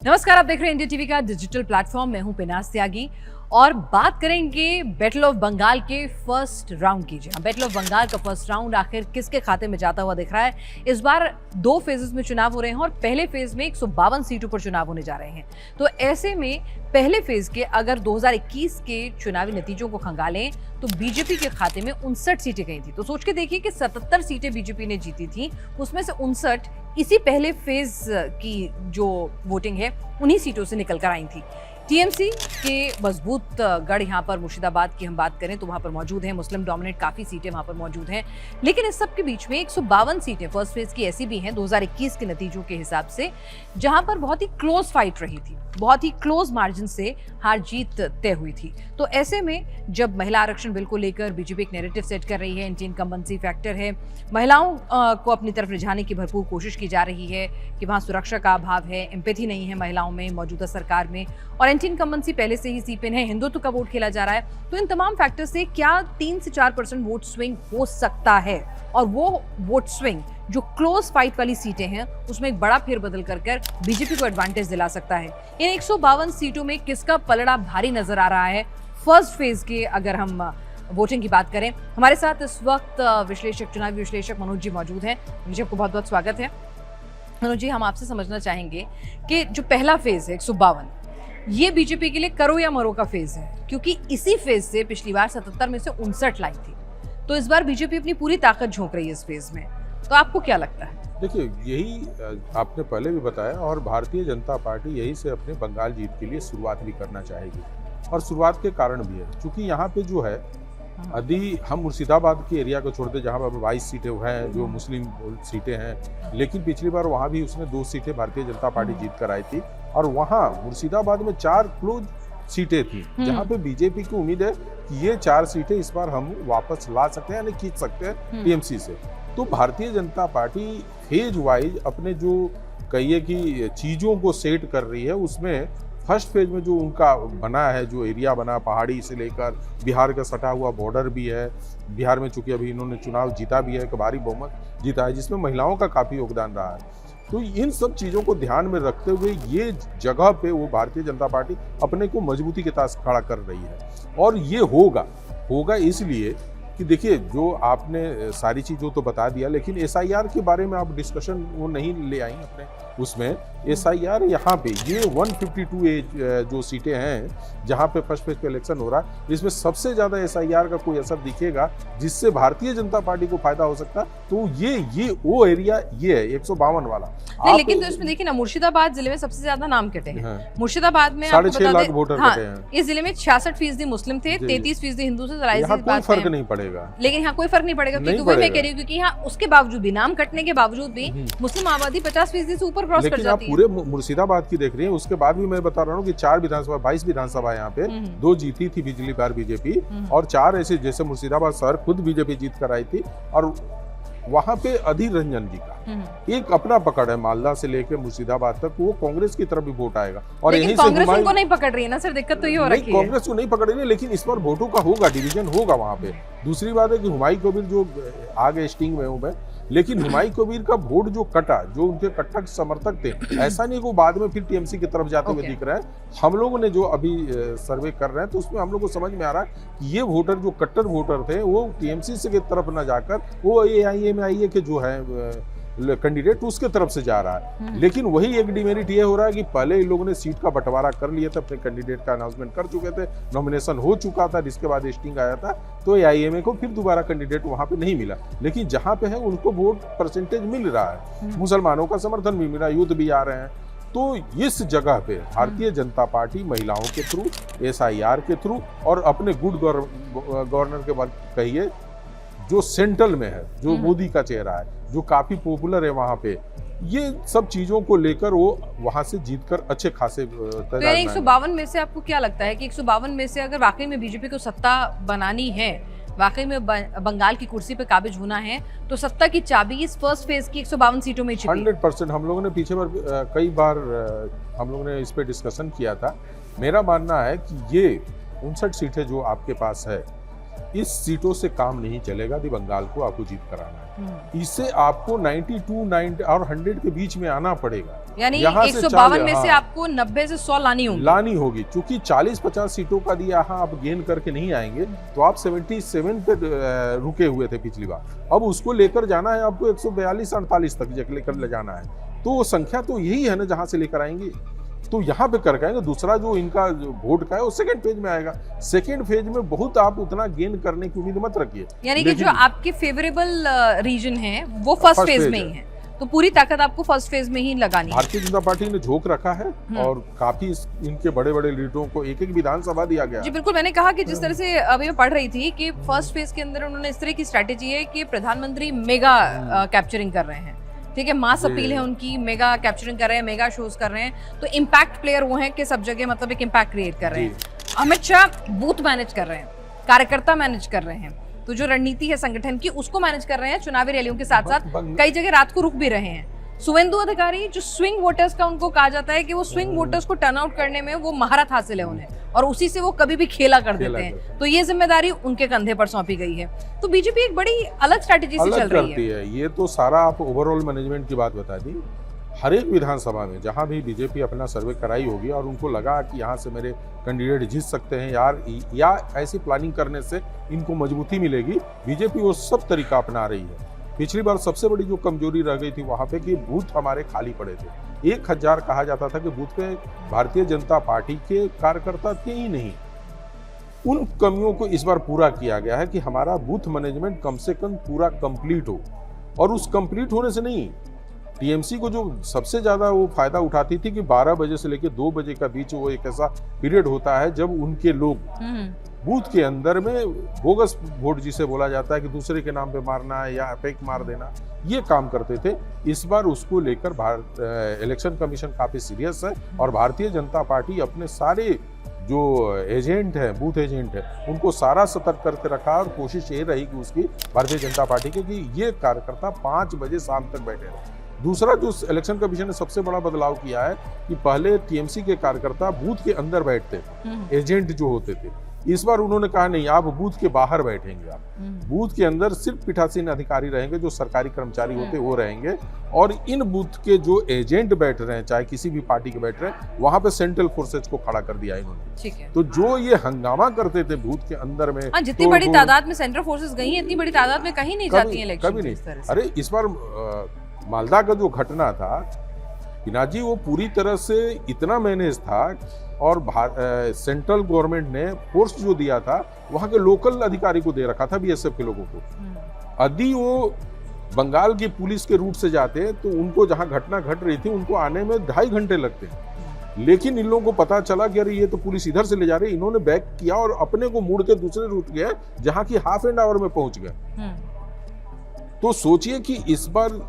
नमस्कार, आप देख रहे हैं इंडिया टीवी का डिजिटल प्लेटफॉर्म। मैं हूं पिनास त्यागी और बात करेंगे बैटल ऑफ बंगाल के फर्स्ट राउंड की। जी हाँ, बैटल ऑफ बंगाल का फर्स्ट राउंड आखिर किसके खाते में जाता हुआ दिख रहा है। इस बार 2 फेजेस में चुनाव हो रहे हैं और पहले फेज में 152 सीटों पर चुनाव होने जा रहे हैं। तो ऐसे में पहले फेज के अगर 2021 के चुनावी नतीजों को खंगालें तो बीजेपी के खाते में 59 सीटें गई थी। तो सोच के देखिए कि 77 सीटें बीजेपी ने जीती थी, उसमें से 59 इसी पहले फेज की जो वोटिंग है उन्हीं सीटों से निकल कर आई थी। टीएमसी के मजबूत गढ़ यहाँ पर मुर्शिदाबाद की हम बात करें तो वहां पर मौजूद है, मुस्लिम डोमिनेट काफी सीटें वहां पर मौजूद हैं। लेकिन इस सब के बीच में 152 सीटें फर्स्ट फेज की ऐसी भी हैं 2021 के नतीजों के हिसाब से, जहां पर बहुत ही क्लोज फाइट रही थी, बहुत ही क्लोज मार्जिन से हार जीत तय हुई थी। तो ऐसे में जब महिला आरक्षण बिल को लेकर बीजेपी एक नैरेटिव सेट कर रही है, एंटी इनकम्बेंसी फैक्टर है, महिलाओं को अपनी तरफ रिझाने की भरपूर कोशिश की जा रही है कि वहां सुरक्षा का अभाव है, एम्पैथी नहीं है महिलाओं में मौजूदा सरकार में, और एंटी इनकम्बेंसी पहले से ही सीपिन है, हिंदुत्व का वोट खेला जा रहा है। तो इन तमाम फैक्टर से क्या 3 से 4% वोट स्विंग हो सकता है, और वो वोट स्विंग जो क्लोज फाइट वाली सीटें हैं उसमें एक बड़ा फेरबदल कर बीजेपी को एडवांटेज दिला सकता है। इन 152 सीटों में किसका पलड़ा भारी नजर आ रहा है फर्स्ट फेज के अगर हम वोटिंग की बात करें। हमारे साथ इस वक्त विश्लेषक, चुनावी विश्लेषक मनोज जी मौजूद हैं। मुझे आपको बहुत बहुत स्वागत है। मनोज जी, हम आपसे समझना चाहेंगे कि जो पहला फेज है 152, ये बीजेपी के लिए करो या मरो का फेज है, क्योंकि इसी फेज से पिछली बार 77 में से 59 लाई थी। तो इस बार बीजेपी अपनी पूरी ताकत झोंक रही है इस फेज में। तो आपको क्या लगता है? देखिए, यही आपने पहले भी बताया और भारतीय जनता पार्टी यही से अपने बंगाल जीत के लिए शुरुआत भी करना चाहेगी, और शुरुआत के कारण भी है क्योंकि यहाँ पे जो है यदि हम मुर्शिदाबाद के एरिया को छोड़ते जहाँ पर 22 सीटें हैं जो मुस्लिम सीटें हैं, लेकिन पिछली बार वहाँ भी उसने 2 सीटें भारतीय जनता पार्टी जीत कर आई थी, और वहाँ मुर्शिदाबाद में 4 क्लोज सीटें थी जहाँ पे बीजेपी की उम्मीद है कि ये 4 सीटें इस बार हम वापस ला सकते हैं, यानी खींच सकते हैं टीएमसी से। तो Bharatiya Janata party phase wise अपने जो कहिए कि चीज़ों को सेट कर रही है, उसमें फर्स्ट फेज में जो उनका बना है, जो एरिया बना पहाड़ी से लेकर बिहार का सटा हुआ बॉर्डर भी है, बिहार में चूंकि अभी इन्होंने चुनाव जीता भी है, एक भारी बहुमत जीता है जिसमें महिलाओं का काफ़ी योगदान रहा है। तो इन सब चीज़ों को ध्यान में रखते हुए ये जगह पे वो भारतीय जनता पार्टी अपने को मजबूती के साथ खड़ा कर रही है, और ये होगा इसलिए कि देखिए, जो आपने सारी चीज़ों तो बता दिया, लेकिन एसआईआर के बारे में आप डिस्कशन वो नहीं ले आई अपने उसमें। एसआईआर यहाँ पे ये 152 जो सीटें हैं जहाँ पे फर्स्ट फेज पे इलेक्शन हो रहा है, इसमें सबसे ज़्यादा एसआईआर का कोई असर दिखेगा जिससे भारतीय जनता पार्टी को फायदा हो सकता है, तो ये वो एरिया ये है 152 वाला। लेकिन तो इसमें देखिए ना, मुर्शिदाबाद जिले में सबसे ज्यादा नाम कटे हैं। हाँ। मुर्शिदाबाद में 6.5 लाख वोटर कटे हैं। इस जिले में 66% मुस्लिम थे, 33% हिंदू से। कोई फर्क नहीं पड़ेगा, लेकिन यहाँ कोई फर्क नहीं पड़ेगा, क्योंकि वही मैं कह रही हूँ, क्योंकि यहाँ उसके बावजूद भी, नाम कटने के बावजूद भी मुस्लिम आबादी 50% से ऊपर क्रॉस कर जाती है। पूरे मुर्शिदाबाद की देख रही हैं, उसके बाद भी मैं बता रहा हूँ कि 4 विधानसभा 22 विधानसभा यहाँ पे 2 जीती थी पिछली बार बीजेपी, और 4 ऐसे जैसे मुर्शिदाबाद शहर खुद बीजेपी जीत कर आई थी, और वहां पे अधीर रंजन जी का एक अपना पकड़ है, मालदा से लेकर मुर्शिदाबाद तक वो कांग्रेस की तरफ भी वोट आएगा, और यहीं से कांग्रेस उनको नहीं पकड़ रही है ना सर, दिक्कत तो ये हो रही है। कांग्रेस को नहीं पकड़ रही है, लेकिन इस बार वोटों का होगा, डिवीजन होगा वहां पे। दूसरी बात है कि हुमायूं कबीर जो आगे स्टिंग में हूं मैं, लेकिन हुमायूं कबीर का वोट जो कटा, जो उनके कट्टर समर्थक थे, ऐसा नहीं वो बाद में फिर टीएमसी की तरफ जाते हुए दिख रहे हैं। हम लोगों ने जो अभी सर्वे कर रहे हैं तो उसमें हम लोग को समझ में आ रहा है कि ये वोटर जो कट्टर वोटर थे वो टीएमसी से की तरफ न जाकर वो एआईएमआईए के जो है कैंडिडेट उसके तरफ से जा रहा है। लेकिन वही एक डिमेरिट ये हो रहा है कि पहले इन लोगों ने सीट का बंटवारा कर लिया था, अपने कैंडिडेट का अनाउंसमेंट कर चुके थे, नॉमिनेशन हो चुका था, जिसके बाद लिस्टिंग आया था, तो एआईएमआईए को फिर दोबारा कैंडिडेट वहां पे नहीं मिला। लेकिन जहां पे है उनको वोट परसेंटेज मिल रहा है, मुसलमानों का समर्थन भी मिल रहा है, युद्ध भी आ रहे हैं। तो इस जगह पे भारतीय जनता पार्टी महिलाओं के थ्रू, एसआईआर के थ्रू, और अपने गुड गवर्नर के बाद कहिए जो सेंट्रल में है, जो मोदी का चेहरा है, जो काफी पॉपुलर है वहां पे, ये सब चीजों को लेकर वो वहां से जीतकर अच्छे खासे। तो 152 में से आपको क्या लगता है कि 152 में से अगर वाकई में बीजेपी को सत्ता बनानी है, वाकई में बंगाल की कुर्सी पे काबिज होना है, तो सत्ता की चाबी इस फर्स्ट फेज की 152 सीटों में छिपी है? 100%। हम लोगों ने पीछे बार कई बार हम लोगों ने इस पे डिस्कशन किया था। मेरा मानना है कि ये 59 सीटें जो आपके पास है, इस सीटों से काम नहीं चलेगा। दी बंगाल को आपको जीत कराना है, इससे आपको 92, 90 और 100 के बीच में आना पड़ेगा। यानी यहाँ से 152 में से आपको 90 से 100 लानी होगी क्योंकि 40-50 सीटों का दिया यहाँ आप गेन करके नहीं आएंगे, तो आप 77 पे रुके हुए थे पिछली बार। अब उसको लेकर जाना है आपको 142-48 तक लेकर ले जाना है, तो वो संख्या तो यही है ना जहां से लेकर आएंगे। तो यहाँ पे कर आएंगे। दूसरा जो इनका जो वोट का है वो सेकंड फेज में आएगा। सेकंड फेज में बहुत आप उतना गेन करने की उम्मीद मत रखिए। यानी कि जो आपके फेवरेबल रीजन है वो फर्स्ट फेज में ही है, तो पूरी ताकत आपको फर्स्ट फेज में ही लगानी है। भारतीय जनता पार्टी ने झोंक रखा है और काफी इनके बड़े बड़े लीडरों को एक विधानसभा दिया गया। जी बिल्कुल, मैंने कहा कि जिस तरह से अभी मैं पढ़ रही थी कि फर्स्ट फेज के अंदर उन्होंने इस तरह की स्ट्रैटेजी है कि प्रधानमंत्री मेगा कैप्चरिंग कर रहे हैं, ठीक है, मास अपील है उनकी, मेगा कैप्चरिंग कर रहे हैं, मेगा शोज कर रहे हैं, तो इम्पैक्ट प्लेयर वो हैं कि सब जगह मतलब एक इम्पैक्ट क्रिएट कर रहे हैं। अमित शाह बूथ मैनेज कर रहे हैं, कार्यकर्ता मैनेज कर रहे हैं, तो जो रणनीति है संगठन की उसको मैनेज कर रहे हैं, चुनावी रैलियों के साथ साथ कई जगह रात को रुक भी रहे हैं। सुवेंदु अधिकारी जो स्विंग वोटर्स का उनको कहा जाता है कि वो स्विंग वोटर्स को टर्न आउट करने में वो महारत हासिल है उन्हें, और उसी से वो कभी भी खेला कर देते हैं, तो ये जिम्मेदारी उनके कंधे पर सौंपी गई है। तो बीजेपी एक बड़ी अलग स्ट्रैटेजी से चल रही है। ये तो सारा आप ओवरऑल मैनेजमेंट की बात बता दी। हर एक विधानसभा में जहां भी बीजेपी अपना सर्वे कराई होगी और उनको लगा कि यहाँ से मेरे कैंडिडेट जीत सकते हैं यार, या ऐसी प्लानिंग करने से इनको मजबूती मिलेगी, बीजेपी वो सब तरीका अपना रही है। पिछली बार सबसे बड़ी जो कमजोरी रह गई थी वहां पे कि बूथ हमारे खाली पड़े थे। 1000 कहा जाता था कि बूथ पे भारतीय जनता पार्टी के कार्यकर्ता थे ही नहीं। उन कमियों को इस बार पूरा किया गया है कि हमारा बूथ मैनेजमेंट कम से कम पूरा कंप्लीट हो, और उस कंप्लीट होने से नहीं, टीएमसी को जो सबसे ज्यादा वो फायदा उठाती थी कि 12 बजे से लेकर 2 बजे का बीच वो एक ऐसा पीरियड होता है जब उनके लोग बूथ के अंदर में बोगस वोट जिसे बोला जाता है कि दूसरे के नाम पे मारना या फेक मार देना, ये काम करते थे। इस बार उसको लेकर इलेक्शन कमीशन काफी सीरियस है, और भारतीय जनता पार्टी अपने सारे जो एजेंट है, बूथ एजेंट है, उनको सारा सतर्क करके रखा, और कोशिश ये रही कि उसकी भारतीय जनता पार्टी की कि ये कार्यकर्ता 5 बजे शाम तक बैठे रहे। दूसरा जो इलेक्शन कमीशन ने सबसे बड़ा बदलाव किया है कि पहले टीएमसी के कार्यकर्ता बूथ के अंदर बैठते, एजेंट जो होते थे, इस बार उन्होंने कहा नहीं, आप बूथ के बाहर बैठेंगे। आप बूथ के अंदर सिर्फ पीठासीन अधिकारी रहेंगे, जो सरकारी कर्मचारी होते वो रहेंगे, और इन बूथ के जो एजेंट बैठ रहे हैं, चाहे किसी भी पार्टी के बैठ रहे हैं, वहां पे सेंट्रल फोर्सेज को खड़ा कर दिया इन्होंने। ठीक है। तो जो ये हंगामा करते थे बूथ के अंदर में, जितनी बड़ी तादाद में सेंट्रल फोर्सेज गई हैं, इतनी बड़ी तादाद में कहीं नहीं जाती है कभी नहीं। अरे इस बार मालदा का जो घटना था पिनाजी, वो पूरी तरह से इतना मैनेज था, और सेंट्रल गवर्नमेंट ने फोर्स जो दिया था वहां के लोकल अधिकारी को दे रखा था, बीएसएफ के लोगों को। यदि वो बंगाल की पुलिस के रूट से जाते तो उनको जहां घटना घट रही थी उनको आने में 2.5 घंटे लगते, लेकिन इन लोगों को पता चला कि अरे ये तो पुलिस इधर से ले जा रही है, इन्होंने बैक किया और अपने को मुड़ के दूसरे रूट गए जहां की हाफ एन आवर में पहुंच गए। तो सोचिए कि इस बार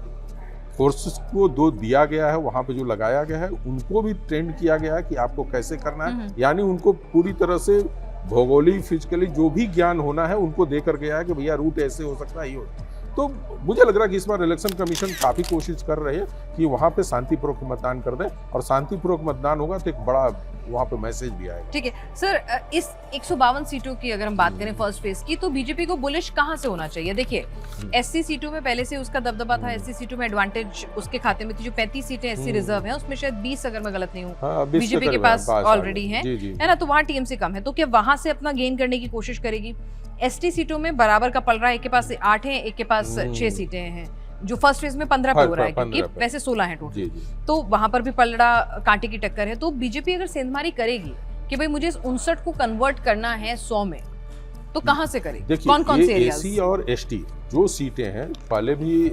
फोर्सेस को दो दिया गया है, वहां पे जो लगाया गया है उनको भी ट्रेंड किया गया है कि आपको कैसे करना है, यानी उनको पूरी तरह से भौगोलिक फिजिकली जो भी ज्ञान होना है उनको देकर गया है कि भैया रूट ऐसे हो सकता है, ये हो। तो मुझे लग रहा है कि इस बार इलेक्शन कमीशन काफी कोशिश कर रहे हैं कि वहां पे शांतिपूर्वक मतदान कर दें, और शांतिपूर्वक मतदान होगा तो एक बड़ा वहां पे मैसेज भी आएगा। ठीक है सर, इस 152 सीटों की अगर हम बात करें फर्स्ट फेज की, तो बीजेपी को बुलिश कहां से होना चाहिए? देखिए एससी सीटों में पहले से उसका दबदबा था, एससी सीटों में एडवांटेज उसके खाते में थी। जो 35 सीटें एससी रिजर्व हैं उसमें शायद 20 अगर मैं गलत नहीं हूँ बीजेपी के पास ऑलरेडी है ना, तो वहाँ टीएमसी कम है, तो क्या वहां से अपना गेन करने की कोशिश करेगी? एसटी सीटों में बराबर का पल रहा है, एक के पास 8 है, एक के पास 6 सीटें हैं, जो फर्स्ट फेज में 15 पे हो रहा है, क्योंकि वैसे 16 है टोटल, तो वहां पर भी पलड़ा कांटे की टक्कर है। तो बीजेपी अगर सेंधमारी करेगी कि भाई मुझे 59 को कन्वर्ट करना है 100 में, तो कहां से करेगी? कौन-कौन से एरियाज? एसी और एसटी जो सीटें हैं, पहले भी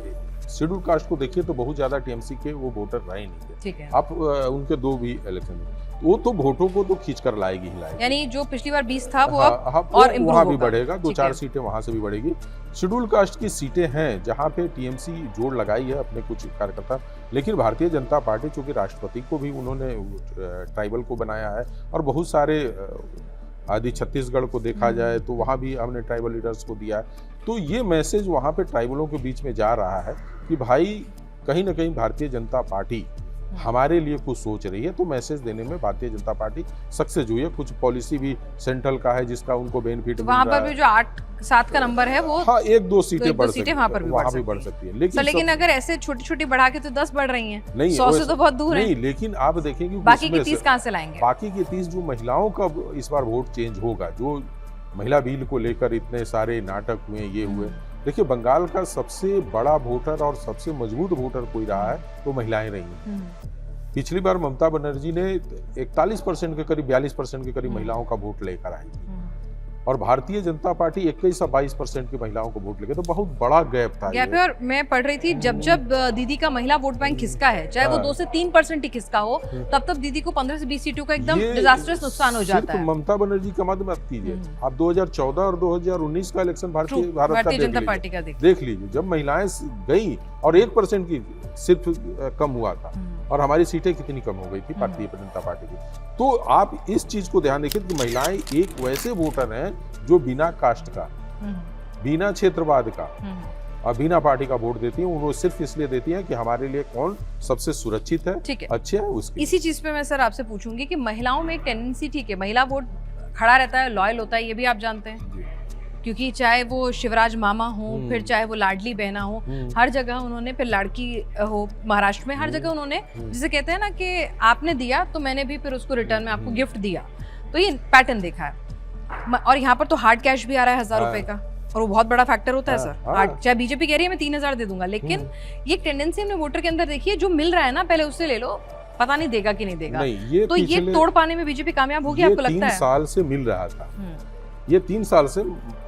शेड्यूल कास्ट को देखिए तो बहुत ज्यादा टीएमसी के वो वोटर रहे नहीं थे। ठीक है। आप उनके 2 भी इलेक्शन में वो तो वोटों को तो खींच कर लाएगी ही लाएगी, यानी जो पिछली बार 20 था वो अब और वहां भी बढ़ेगा, 2-4 सीटें वहां से भी बढ़ेगी। शेड्यूल कास्ट की सीटें हैं जहां पे टीएमसी जोड़ लगाई है अपने कुछ कार्यकर्ता, लेकिन भारतीय जनता पार्टी चूंकि राष्ट्रपति को भी उन्होंने ट्राइबल को बनाया है, और बहुत सारे आदि छत्तीसगढ़ को देखा जाए तो वहाँ भी हमने ट्राइबल लीडर्स को दिया है, तो ये मैसेज वहाँ पे ट्राइबलों के बीच में जा रहा है कि भाई कहीं ना कहीं भारतीय जनता पार्टी हमारे लिए कुछ सोच रही है, तो मैसेज देने में भारतीय जनता पार्टी सक्सेस हुई है। कुछ पॉलिसी भी सेंट्रल का है जिसका उनको बेनिफिट तो मिल वहाँ रहा पर है। भी जो 8-7 का नंबर है वो हाँ, 1-2 सीटें बढ़ सीटें सकती वहाँ पर है, भी वहाँ भी बढ़ सकती है। लेकिन अगर ऐसे छोटी छोटी बढ़ा के तो 10 बढ़ रही हैं, नहीं 100 से तो बहुत दूर नहीं, है। लेकिन आप देखेंगे बाकी की 30 कहाँ से लाएंगे? बाकी की 30 जो महिलाओं का इस बार वोट चेंज होगा, जो महिला बिल को लेकर इतने सारे नाटक हुए, ये हुए। देखिए, बंगाल का सबसे बड़ा वोटर और सबसे मजबूत वोटर कोई रहा है तो महिलाएं रही हैं। पिछली बार ममता बनर्जी ने 41% के करीब 42% के करीब महिलाओं का वोट लेकर आई थी, और भारतीय जनता पार्टी 21 से 22% की महिलाओं को वोट लेकर, तो बहुत बड़ा गैप था ये। और मैं पढ़ रही थी जब दीदी का महिला वोट बैंक खिसका है, चाहे वो 2 से 3% ही खिसका हो, तब दीदी को 15 से 20 सीटों का एकदम डिजास्टर्स नुकसान हो जाता है। ममता बनर्जी का मत कीजिए, आप 2014 और 2019 का इलेक्शन भारत जनता पार्टी का देख लीजिए, जब महिलाएं गई और 1% की सिर्फ कम हुआ था, और हमारी सीटें कितनी कम हो गई थी भारतीय जनता पार्टी की। तो आप इस चीज को ध्यान रखिए कि महिलाएं एक वैसे वोटर हैं जो बिना कास्ट का, बिना क्षेत्रवाद का और बिना पार्टी का वोट देती हैं। वो सिर्फ इसलिए देती हैं कि हमारे लिए कौन सबसे सुरक्षित है, अच्छे है उसकी। इसी चीज पे मैं सर आपसे पूछूंगी कि महिलाओं में एक टेंडेंसी, ठीक है, महिला वोट खड़ा रहता है, लॉयल होता है, ये भी आप जानते हैं, क्योंकि चाहे वो शिवराज मामा हो, फिर चाहे वो लाडली बहना हो, हर जगह उन्होंने, फिर लड़की हो महाराष्ट्र में, हर जगह उन्होंने, जिसे कहते हैं ना कि आपने दिया तो मैंने भी फिर उसको रिटर्न में आपको गिफ्ट दिया, तो ये पैटर्न देखा है। और यहाँ पर तो हार्ड कैश भी आ रहा है 1000 रुपए का, और वो बहुत बड़ा फैक्टर होता है सर। हार्ड, चाहे बीजेपी कह रही है मैं 3000 दे दूंगा, लेकिन ये एक टेंडेंसी हमने वोटर के अंदर देखी है, जो मिल रहा है ना पहले उससे ले लो, पता नहीं देगा कि नहीं देगा। तो ये तोड़ पाने में बीजेपी कामयाब होगी, आपको लगता है? 3 साल से मिल रहा था, ये 3 साल से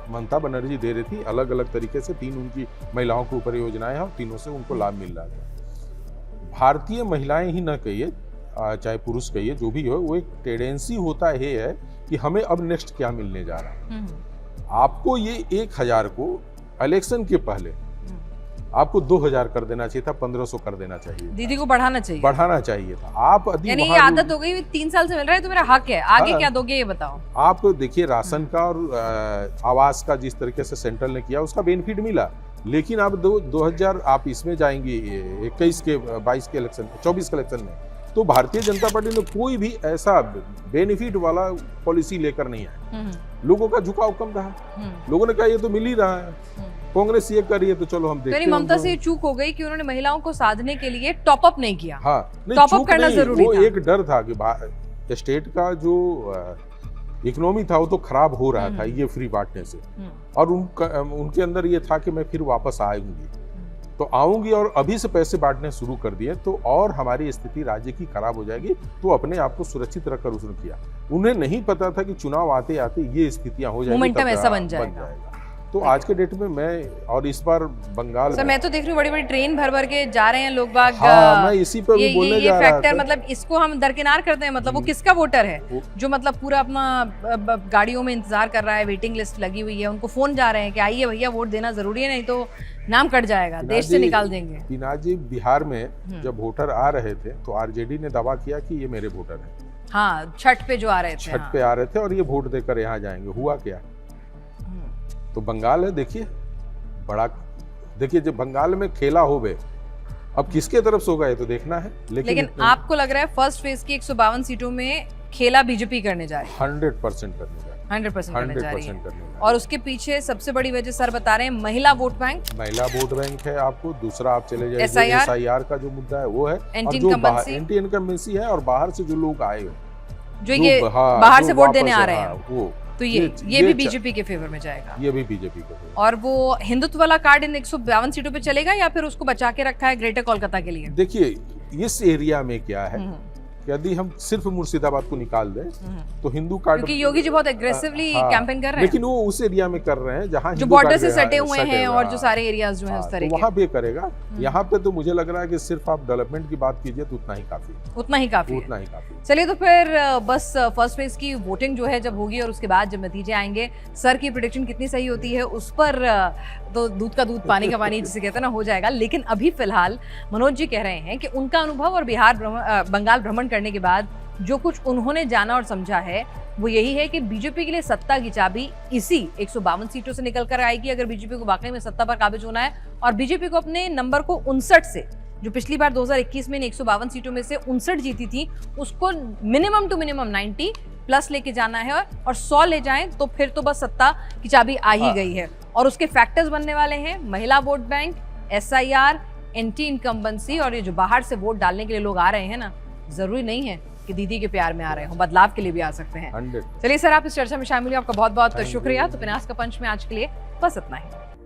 ममता बनर्जी दे रही थी, अलग अलग तरीके से 3 उनकी महिलाओं के ऊपर योजनाएं हैं, और तीनों से उनको लाभ मिल रहा था। भारतीय महिलाएं ही न कहिए, चाहे पुरुष कहिए, जो भी हो, वो एक टेंडेंसी होता है कि हमें अब नेक्स्ट क्या मिलने जा रहा है। आपको ये 1000 को इलेक्शन के पहले आपको 2000 कर देना चाहिए था, 1500 कर देना चाहिए, दीदी को बढ़ाना चाहिए था। आप यानी ये आदत हो गई, 3 साल से मिल रहा है तो मेरा हक है, आगे क्या दोगे ये बताओ। आप देखिए, राशन का और आवास का जिस तरीके से सेंट्रल ने किया, उसका बेनिफिट मिला, लेकिन आप 2000 आप इसमें जाएंगे 21 के 22 के इलेक्शन, 24 के इलेक्शन में, तो भारतीय जनता पार्टी ने कोई भी ऐसा बेनिफिट वाला पॉलिसी लेकर नहीं आया। लोगों का झुकाव कम रहा, लोगों ने कहा ये तो मिल ही रहा है, कांग्रेस ये कर रही है तो चलो हम देखते हैं। ममता से चूक हो गई कि उन्होंने महिलाओं को साधने के लिए टॉप अप नहीं किया। हाँ, टॉप अप करना जरूरी था। वो एक डर था कि स्टेट का जो इकोनॉमी था वो तो खराब हो रहा था ये फ्री बांटने से, और उनके अंदर ये था कि मैं फिर वापस आऊंगी, तो आऊंगी और अभी से पैसे बांटने शुरू कर दिए तो और हमारी स्थिति राज्य की खराब हो जाएगी, तो अपने आप को सुरक्षित रखकर उसने किया। उन्हें नहीं पता था कि चुनाव आते आते ये स्थितियां हो जाएगी, मोमेंटम ऐसा बन जाएगा। तो आज के डेट में मैं, और इस बार बंगाल सर मैं तो देख रही हूँ बड़ी बड़ी ट्रेन भर भर के जा रहे हैं लोग बाग। हाँ, मैं इसी पे भी बोलने जा रहा था। फैक्टर मतलब इसको हम दरकिनार करते हैं, मतलब वो किसका वोटर है जो मतलब पूरा अपना गाड़ियों में इंतजार कर रहा है, वेटिंग लिस्ट लगी हुई है, उनको फोन जा रहे हैं कि आइए भैया वोट देना जरूरी है, नहीं तो नाम कट जाएगा, देश से निकाल देंगे। पिनाक जी, बिहार में जब वोटर आ रहे थे तो आरजेडी ने दावा किया कि ये मेरे वोटर हैं। हाँ, छठ पे जो आ रहे थे, छठ पे आ रहे थे और ये वोट देकर यहाँ जाएंगे। हुआ क्या? तो बंगाल है, देखिए बड़ा, देखिए जब बंगाल में खेला हो गए, अब किसके तरफ से होगा ये तो देखना है। लेकिन आपको लग रहा है फर्स्ट फेज की 152 सीटों में खेला बीजेपी करने जा रही है? 100% करने जा रही है, 100% करने जा रही है। और उसके पीछे सबसे बड़ी वजह सर बता रहे हैं महिला वोट बैंक। महिला वोट बैंक है। आपको दूसरा आप चले जाइए, SIR का जो मुद्दा है वो है, एंटी इनकम्बेंसी है, और बाहर से जो लोग आए जो ये बाहर से वोट देने आ रहे हैं, वो तो ये भी बीजेपी के फेवर में जाएगा। ये भी बीजेपी के फेवर। और वो हिंदुत्व वाला कार्ड इन 152 सीटों पे चलेगा या फिर उसको बचा के रखा है ग्रेटर कोलकाता के लिए? देखिए इस एरिया में क्या है, यदि हम सिर्फ मुर्शिदाबाद को निकाल दें तो हिंदू कार्ड, क्योंकि योगी जी बहुत एग्रेसिवली कैंपेन कर रहे हैं, लेकिन वो उस एरिया में कर रहे हैं जहाँ जो बॉर्डर से सटे हुए हैं और जो सारे एरियाज जो हैं उस तरह के, वहाँ पे करेगा। यहाँ पे तो मुझे लग रहा है कि सिर्फ आप डेवलपमेंट की बात कीजिए तो उतना ही काफी। चलिए तो फिर बस फर्स्ट फेज की वोटिंग जो है जब होगी और उसके बाद जब नतीजे आएंगे, सर की प्रेडिक्शन कितनी सही होती है उस पर तो दूध का दूध पानी का पानी जिसे कहते हैं ना हो जाएगा। लेकिन अभी फिलहाल मनोज जी कह रहे हैं कि उनका अनुभव और बंगाल भ्रमण करने के बाद जो कुछ उन्होंने जाना और समझा है वो यही है कि बीजेपी के लिए सत्ता की चाबी इसी 152 सीटों से निकल कर आएगी, अगर बीजेपी को वाकई में सत्ता पर काबिज होना है और बीजेपी को अपने नंबर को 59 से जो पिछली बार 2021 में 152 सीटों में से 59 जीती थी, उसको मिनिमम टू मिनिमम 90 प्लस लेके जाना है, और 100 ले जाएं तो फिर तो बस सत्ता की चाबी आ ही गई है। और उसके फैक्टर्स बनने वाले हैं महिला vote bank, SIR, anti incumbency, और ये जो बाहर से वोट डालने के लिए लोग आ रहे हैं ना, जरूरी नहीं है कि दीदी के प्यार में आ रहे हो, बदलाव के लिए भी आ सकते हैं। 100। चलिए सर, आप इस चर्चा में शामिल हुए, आपका बहुत बहुत शुक्रिया। तो पिनास का पंच में आज के लिए बस इतना ही।